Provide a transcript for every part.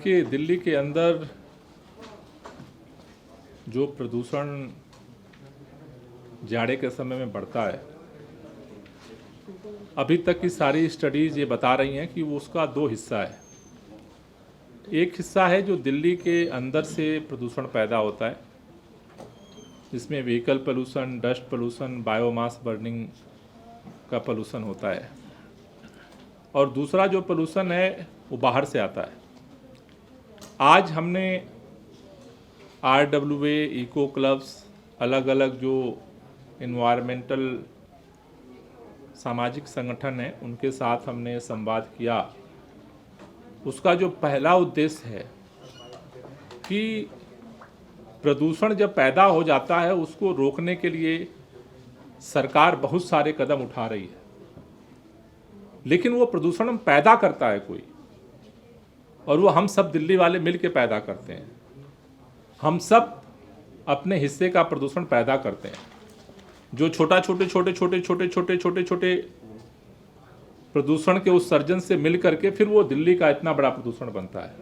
देखिए, दिल्ली के अंदर जो प्रदूषण जाड़े के समय में बढ़ता है, अभी तक की सारी स्टडीज़ ये बता रही हैं कि वो उसका दो हिस्सा है। एक हिस्सा है जो दिल्ली के अंदर से प्रदूषण पैदा होता है, जिसमें vehicle pollution, dust pollution, biomass burning का पोल्यूशन होता है। और दूसरा जो पोल्यूशन है वो बाहर से आता है। आज हमने RWA, इको क्लब्स, अलग अलग जो इन्वायरमेंटल सामाजिक संगठन हैं उनके साथ हमने संवाद किया। उसका जो पहला उद्देश्य है कि प्रदूषण जब पैदा हो जाता है उसको रोकने के लिए सरकार बहुत सारे कदम उठा रही है, लेकिन वो प्रदूषण पैदा करता है कोई, और वो हम सब दिल्ली वाले मिल के पैदा करते हैं। हम सब अपने हिस्से का प्रदूषण पैदा करते हैं। जो छोटे प्रदूषण के उत्सर्जन से मिल करके फिर वो दिल्ली का इतना बड़ा प्रदूषण बनता है।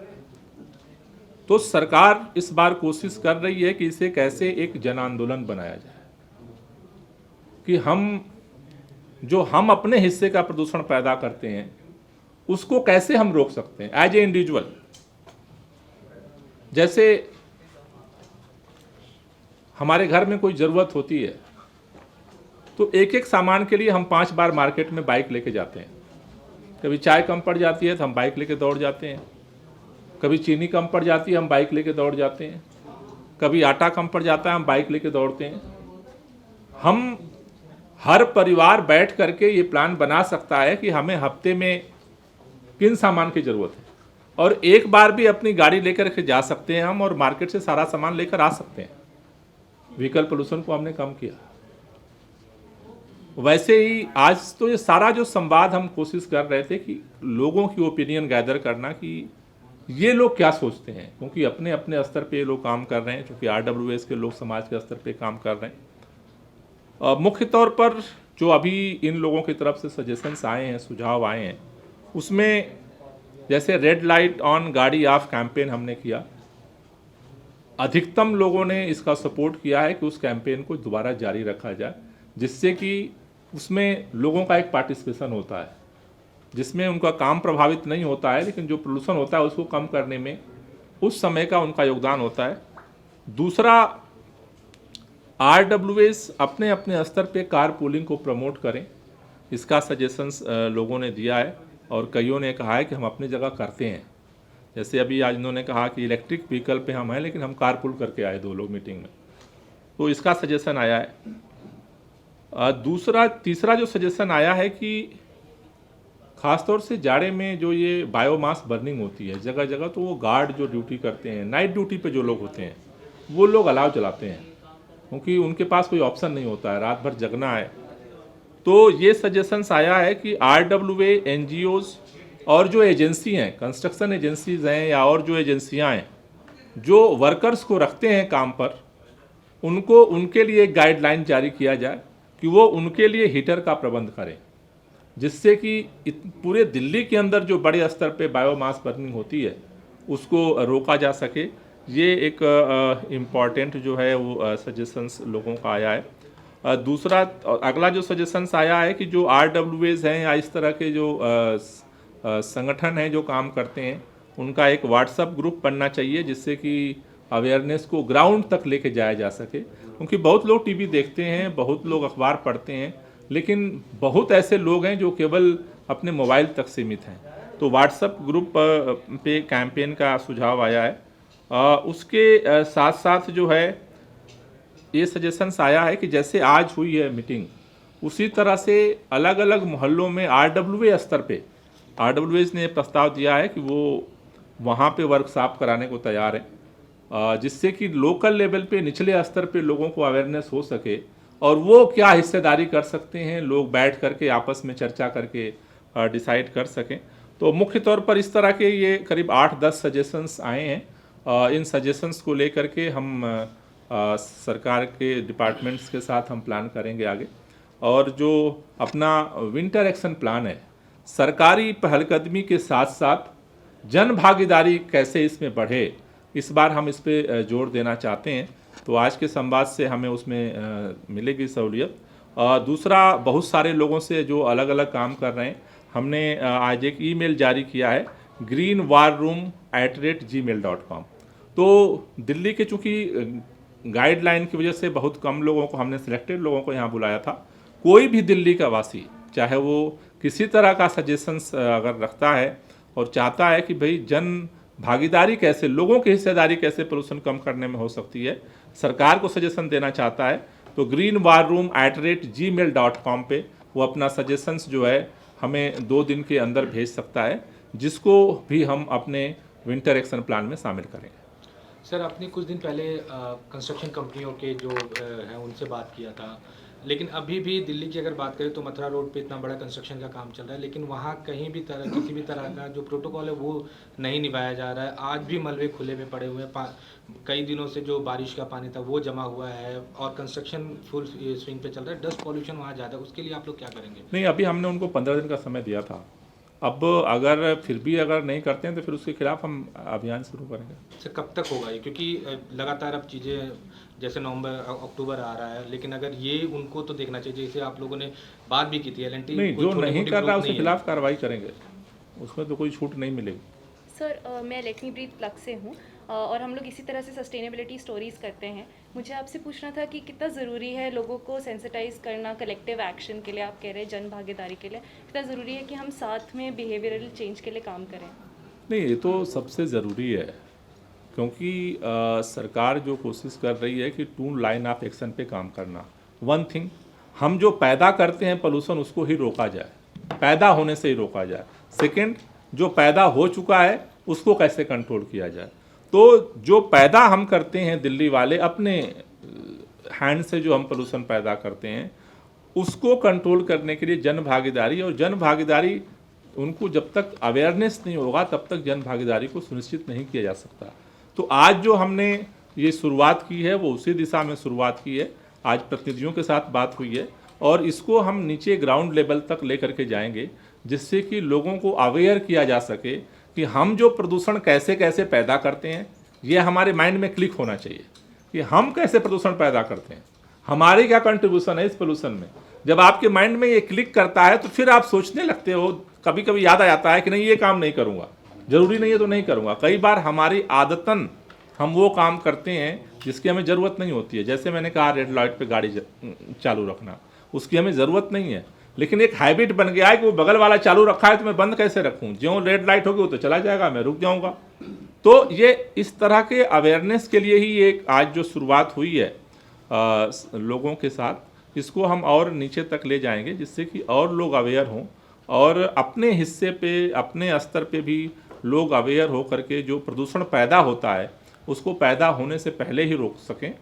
तो सरकार इस बार कोशिश कर रही है कि इसे कैसे एक जन आंदोलन बनाया जाए, कि हम अपने हिस्से का प्रदूषण पैदा करते हैं उसको कैसे हम रोक सकते हैं एज ए इंडिविजुअल। जैसे हमारे घर में कोई ज़रूरत होती है तो एक एक सामान के लिए हम 5 बार मार्केट में बाइक लेके जाते हैं। कभी चाय कम पड़ जाती है तो हम बाइक लेके दौड़ जाते हैं, कभी चीनी कम पड़ जाती है हम बाइक लेके दौड़ जाते हैं, कभी आटा कम पड़ जाता है हम बाइक लेके दौड़ते हैं। हम हर परिवार बैठ करके ये प्लान बना सकता है कि हमें हफ्ते में किन सामान की ज़रूरत है, और एक बार भी अपनी गाड़ी लेकर के जा सकते हैं हम और मार्केट से सारा सामान लेकर आ सकते हैं। व्हीकल पोल्यूशन को हमने कम किया। वैसे ही आज तो ये सारा जो संवाद हम कोशिश कर रहे थे कि लोगों की ओपिनियन गैदर करना कि ये लोग क्या सोचते हैं, क्योंकि अपने अपने स्तर पे ये लोग काम कर रहे हैं, क्योंकि RWS के लोग समाज के स्तर पे काम कर रहे हैं। मुख्य तौर पर जो अभी इन लोगों की तरफ से सजेशंस आए हैं, सुझाव आए हैं, उसमें जैसे रेड लाइट ऑन गाड़ी ऑफ कैंपेन हमने किया। अधिकतम लोगों ने इसका सपोर्ट किया है कि उस कैंपेन को दोबारा जारी रखा जाए, जिससे कि उसमें लोगों का एक पार्टिसिपेशन होता है, जिसमें उनका काम प्रभावित नहीं होता है, लेकिन जो पोल्यूशन होता है उसको कम करने में उस समय का उनका योगदान होता है। दूसरा, RWS अपने अपने स्तर पे कार पूलिंग को प्रमोट करें, इसका सजेशंस लोगों ने दिया है, और कईयों ने कहा है कि हम अपनी जगह करते हैं। जैसे अभी आज इन्होंने कहा कि इलेक्ट्रिक व्हीकल पे हम हैं, लेकिन हम कार पूल करके आए 2 लोग मीटिंग में, तो इसका सजेशन आया है। तीसरा जो सजेशन आया है कि ख़ासतौर से जाड़े में जो ये बायोमास बर्निंग होती है जगह जगह, तो वो गार्ड जो ड्यूटी करते हैं, नाइट ड्यूटी पे जो लोग होते हैं, वो लोग अलाव चलाते हैं, क्योंकि उनके पास कोई ऑप्शन नहीं होता है, रात भर जगना है। तो ये सजेशंस आया है कि RWA, NGOs और जो एजेंसी हैं, कंस्ट्रक्शन एजेंसीज हैं या और जो एजेंसियां हैं जो वर्कर्स को रखते हैं काम पर, उनको उनके लिए एक गाइडलाइन जारी किया जाए कि वो उनके लिए हीटर का प्रबंध करें, जिससे कि पूरे दिल्ली के अंदर जो बड़े स्तर पे बायोमास बर्निंग होती है उसको रोका जा सके। ये एक इम्पॉर्टेंट जो है वो सजेशंस लोगों का आया है। दूसरा, अगला जो सजेशंस आया है कि जो RWAs हैं या इस तरह के जो संगठन हैं जो काम करते हैं, उनका एक व्हाट्सएप ग्रुप बनना चाहिए, जिससे कि अवेयरनेस को ग्राउंड तक लेके जाया जा सके। क्योंकि बहुत लोग टीवी देखते हैं, बहुत लोग अखबार पढ़ते हैं, लेकिन बहुत ऐसे लोग हैं जो केवल अपने मोबाइल तक सीमित हैं। तो व्हाट्सएप ग्रुप पे कैंपेन का सुझाव आया है। उसके साथ साथ जो है ये सजेशंस आया है कि जैसे आज हुई है मीटिंग, उसी तरह से अलग अलग मोहल्लों में RWA स्तर पे RWAs ने प्रस्ताव दिया है कि वो वहाँ पे वर्कशॉप कराने को तैयार है, जिससे कि लोकल लेवल पे, निचले स्तर पे लोगों को अवेयरनेस हो सके और वो क्या हिस्सेदारी कर सकते हैं, लोग बैठ करके आपस में चर्चा करके डिसाइड कर सकें। तो मुख्य तौर पर इस तरह के ये करीब 8-10 सजेशंस आए हैं। इन सजेशंस को लेकर के हम सरकार के डिपार्टमेंट्स के साथ हम प्लान करेंगे आगे। और जो अपना विंटर एक्शन प्लान है, सरकारी पहलकदमी के साथ साथ जन भागीदारी कैसे इसमें बढ़े, इस बार हम इस पे जोर देना चाहते हैं। तो आज के संवाद से हमें उसमें मिलेगी सहूलियत। दूसरा, बहुत सारे लोगों से जो अलग अलग काम कर रहे हैं, हमने आज एक ईमेल जारी किया है greenwarroom@gmail.com। तो दिल्ली के चूँकि गाइडलाइन की वजह से बहुत कम लोगों को, हमने सिलेक्टेड लोगों को यहाँ बुलाया था। कोई भी दिल्ली का वासी, चाहे वो किसी तरह का सजेशंस अगर रखता है और चाहता है कि भाई जन भागीदारी कैसे, लोगों की हिस्सेदारी कैसे पोल्यूशन कम करने में हो सकती है, सरकार को सजेशन देना चाहता है, तो greenwarroom@gmail.com पे वो अपना सजेशंस जो है हमें 2 दिन के अंदर भेज सकता है, जिसको भी हम अपने विंटर एक्शन प्लान में शामिल करेंगे। सर, आपने कुछ दिन पहले कंस्ट्रक्शन कंपनियों के जो हैं उनसे बात किया था, लेकिन अभी भी दिल्ली की अगर बात करें तो मथुरा रोड पे इतना बड़ा कंस्ट्रक्शन का काम चल रहा है, लेकिन वहाँ कहीं भी किसी भी तरह का जो प्रोटोकॉल है वो नहीं निभाया जा रहा है। आज भी मलबे खुले में पड़े हुए हैं, कई दिनों से जो बारिश का पानी था वो जमा हुआ है और कंस्ट्रक्शन फुल स्विंग पे चल रहा है। डस्ट पॉल्यूशन वहाँ ज़्यादा है, उसके लिए आप लोग क्या करेंगे? नहीं, अभी हमने उनको 15 दिन का समय दिया था। अब अगर फिर भी अगर नहीं करते हैं तो फिर उसके खिलाफ हम अभियान शुरू करेंगे। सर, कब तक होगा ये? क्योंकि लगातार अब चीज़ें जैसे नवंबर अक्टूबर आ रहा है, लेकिन अगर ये उनको तो देखना चाहिए, जैसे आप लोगों ने बात भी की थी एलएनटी नहीं, जो नहीं कर रहा है उसके खिलाफ कार्रवाई करेंगे, उसमें तो कोई छूट नहीं मिलेगी। सर, मैं लेट मी ब्रीथ प्लग से हूँ और हम लोग इसी तरह से सस्टेनेबिलिटी स्टोरीज़ करते हैं। मुझे आपसे पूछना था कि कितना ज़रूरी है लोगों को सेंसिटाइज करना कलेक्टिव एक्शन के लिए, आप कह रहे हैं जन भागीदारी के लिए, कितना ज़रूरी है कि हम साथ में बिहेवियरल चेंज के लिए काम करें? नहीं, ये तो सबसे ज़रूरी है, क्योंकि सरकार जो कोशिश कर रही है कि 2 लाइन ऑफ एक्शन पे काम करना। वन थिंग, हम जो पैदा करते हैं पोल्यूशन उसको ही रोका जाए, पैदा होने से ही रोका जाए। सेकंड, जो पैदा हो चुका है उसको कैसे कंट्रोल किया जाए। तो जो पैदा हम करते हैं दिल्ली वाले अपने हैंड से, जो हम पोल्यूशन पैदा करते हैं उसको कंट्रोल करने के लिए जन भागीदारी, और जन भागीदारी उनको जब तक अवेयरनेस नहीं होगा तब तक जन भागीदारी को सुनिश्चित नहीं किया जा सकता। तो आज जो हमने ये शुरुआत की है वो उसी दिशा में शुरुआत की है। आज प्रतिनिधियों के साथ बात हुई है और इसको हम नीचे ग्राउंड लेवल तक लेकर के जाएंगे, जिससे कि लोगों को अवेयर किया जा सके कि हम जो प्रदूषण कैसे कैसे पैदा करते हैं, ये हमारे माइंड में क्लिक होना चाहिए कि हम कैसे प्रदूषण पैदा करते हैं, हमारी क्या कंट्रीब्यूशन है इस पोल्यूशन में। जब आपके माइंड में ये क्लिक करता है तो फिर आप सोचने लगते हो, कभी कभी याद आ जाता है कि नहीं ये काम नहीं करूँगा, ज़रूरी नहीं है तो नहीं करूँगा। कई बार हमारी आदतन हम वो काम करते हैं जिसकी हमें ज़रूरत नहीं होती है। जैसे मैंने कहा रेड लाइट पे गाड़ी चालू रखना, उसकी हमें ज़रूरत नहीं है, लेकिन एक हैबिट बन गया है कि वो बगल वाला चालू रखा है तो मैं बंद कैसे रखूँ, ज्यों रेड लाइट होगी वो तो चला जाएगा, मैं रुक जाऊँगा। तो ये इस तरह के अवेयरनेस के लिए ही एक आज जो शुरुआत हुई है लोगों के साथ, इसको हम और नीचे तक ले जाएंगे, जिससे कि और लोग अवेयर हों और अपने हिस्से पे, अपने स्तर पे भी लोग अवेयर हो करके जो प्रदूषण पैदा होता है उसको पैदा होने से पहले ही रोक सकें।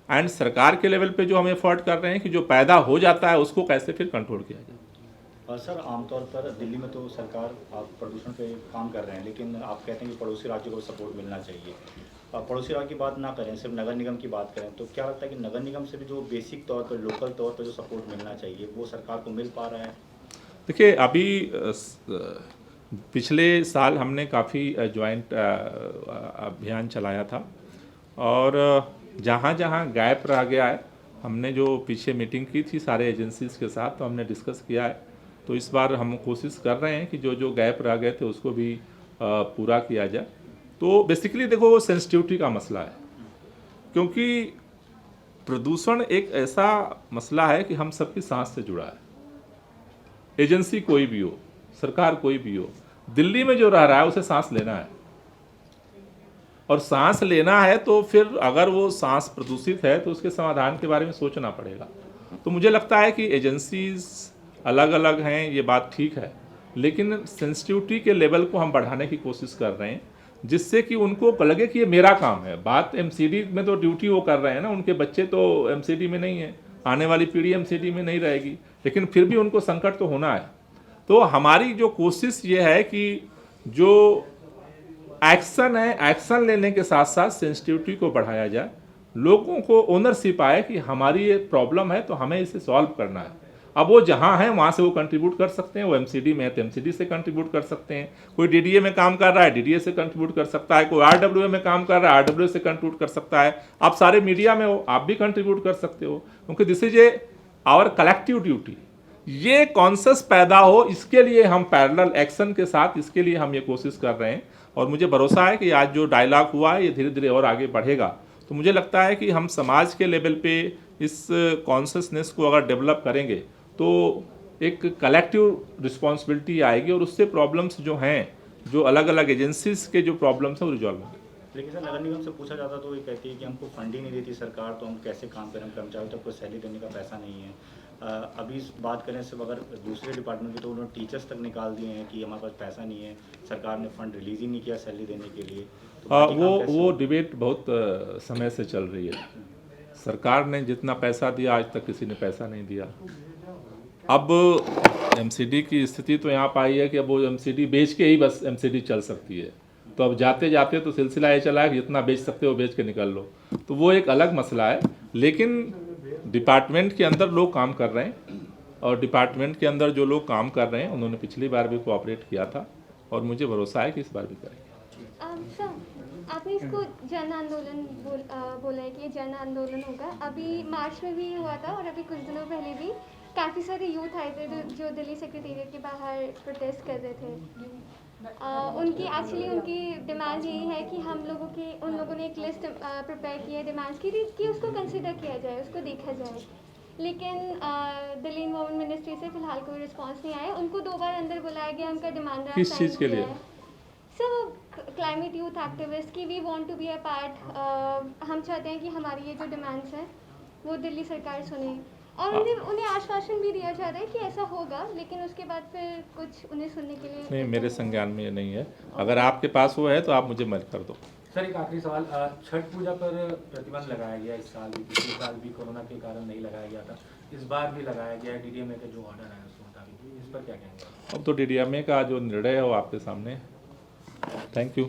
एंड सरकार के लेवल पे जो हम एफर्ट कर रहे हैं कि जो पैदा हो जाता है उसको कैसे फिर कंट्रोल किया जाए। और सर, आमतौर पर दिल्ली में तो सरकार आप प्रदूषण पे काम कर रहे हैं, लेकिन आप कहते हैं कि पड़ोसी राज्यों को सपोर्ट मिलना चाहिए। पड़ोसी राज्य की बात ना करें, सिर्फ नगर निगम की बात करें, तो क्या लगता है कि नगर निगम से भी जो बेसिक तौर पर, लोकल तौर पर जो सपोर्ट मिलना चाहिए वो सरकार को मिल पा रहा है? देखिए, अभी पिछले साल हमने काफ़ी ज्वाइंट अभियान चलाया था और जहाँ जहाँ गैप रह गया है, हमने जो पीछे मीटिंग की थी सारे एजेंसीज़ के साथ, तो हमने डिस्कस किया है। तो इस बार हम कोशिश कर रहे हैं कि जो जो गैप रह गए थे उसको भी पूरा किया जाए। तो बेसिकली देखो, वो सेंसिटिविटी का मसला है, क्योंकि प्रदूषण एक ऐसा मसला है कि हम सबकी सांस से जुड़ा है। एजेंसी कोई भी हो, सरकार कोई भी हो, दिल्ली में जो रह रहा है उसे सांस लेना है, और सांस लेना है तो फिर अगर वो सांस प्रदूषित है तो उसके समाधान के बारे में सोचना पड़ेगा। तो मुझे लगता है कि एजेंसीज अलग अलग हैं, ये बात ठीक है, लेकिन सेंसिटिविटी के लेवल को हम बढ़ाने की कोशिश कर रहे हैं, जिससे कि उनको लगे कि ये मेरा काम है। बात एमसीडी में तो ड्यूटी वो कर रहे हैं ना, उनके बच्चे तो एमसीडी में नहीं है, आने वाली पीढ़ी एमसीडी में नहीं रहेगी, लेकिन फिर भी उनको संकट तो होना है। तो हमारी जो कोशिश ये है कि जो एक्शन है, एक्शन लेने के साथ साथ सेंसिटिविटी को बढ़ाया जाए, लोगों को ओनरशिप आए कि हमारी ये प्रॉब्लम है तो हमें इसे सॉल्व करना है। अब वो जहाँ हैं वहाँ से वो कंट्रीब्यूट कर सकते हैं, वो एमसीडी में है तो एमसीडी से कंट्रीब्यूट कर सकते हैं, कोई डीडीए में काम कर रहा है डीडीए से कंट्रीब्यूट कर सकता है, कोई आरडब्ल्यूए में काम कर रहा है आरडब्ल्यूए से कंट्रीब्यूट कर सकता है। आप सारे मीडिया में हो, आप भी कंट्रीब्यूट कर सकते हो, क्योंकि this is a our collective duty. ये कॉन्शस पैदा हो, इसके लिए हम पैरेलल एक्शन के साथ इसके लिए हम ये कोशिश कर रहे हैं। और मुझे भरोसा है कि आज जो डायलॉग हुआ है ये धीरे धीरे और आगे बढ़ेगा। तो मुझे लगता है कि हम समाज के लेवल पे इस कॉन्शसनेस को अगर डेवलप करेंगे तो एक कलेक्टिव रिस्पॉन्सिबिलिटी आएगी और उससे प्रॉब्लम्स जो हैं, जो अलग अलग एजेंसीज के जो प्रॉब्लम्स हैं वो रिजॉल्व होंगे। लेकिन सर नगर निगम से पूछा जाता तो ये कहती है कि हमको फंडिंग नहीं देती सरकार, तो हम कैसे काम करें, हम कर्मचारियों तक को सैलरी देने का पैसा नहीं है। अभी इस बात करें सिर्फ अगर दूसरे डिपार्टमेंट की, तो उन्होंने टीचर्स तक निकाल दिए हैं कि हमारे पास पैसा नहीं है, सरकार ने फंड रिलीज ही नहीं किया सैलरी देने के लिए। तो बाकी काम कैसे वो होगा? डिबेट बहुत समय से चल रही है। सरकार ने जितना पैसा दिया आज तक किसी ने पैसा नहीं दिया। अब एमसीडी की स्थिति तो यहाँ पाई है कि अब वो एमसीडी बेच के ही बस एमसीडी चल सकती है। तो अब जाते जाते तो सिलसिला ये चला है कि जितना बेच सकते हो बेच के निकल लो, तो वो एक अलग मसला है। लेकिन डिपार्टमेंट के अंदर लोग काम कर रहे हैं और डिपार्टमेंट के अंदर जो लोग काम कर रहे हैं उन्होंने पिछली बार भी कोऑपरेट किया था और मुझे भरोसा है कि इस बार भी करेंगे। सर, आपने इसको जन आंदोलन बोला है कि ये जन आंदोलन होगा। अभी मार्च में भी हुआ था और अभी कुछ दिनों पहले भी काफ़ी सारे यूथ आए थे जो दिल्ली सेक्रेटेरिएट के बाहर प्रोटेस्ट कर रहे थे। उनकी डिमांड यही है कि हम लोगों की, उन लोगों ने एक लिस्ट प्रिपेयर की है डिमांड्स की कि उसको कंसिडर किया जाए, उसको देखा जाए। लेकिन दिल्ली इन्वायरमेंट मिनिस्ट्री से फिलहाल कोई रिस्पांस नहीं आया। उनको 2 बार अंदर बुलाया गया, उनका डिमांड किस चीज़ के लिए? सर, क्लाइमेट यूथ एक्टिविस्ट की we want to be a part. हम चाहते हैं कि हमारी ये जो डिमांड्स हैं वो दिल्ली सरकार सुने और उन्हें आश्वासन भी दिया जा रहा है कि ऐसा होगा, लेकिन उसके बाद फिर कुछ उन्हें सुनने के लिए नहीं, मेरे संज्ञान में ये नहीं है। अगर आपके पास वो है तो आप मुझे मेल कर दो। सर एक आखिरी सवाल, छठ पूजा पर प्रतिबंध लगाया गया इस साल भी, पिछले साल भी कोरोना के कारण नहीं लगाया गया था, इस बार भी लगाया गया है। डीडीएमए का जो ऑर्डर है उसके मुताबिक, इस पर क्या कहेंगे? अब तो डीडीएमए का जो निर्णय है वो आपके सामने है। Thank you.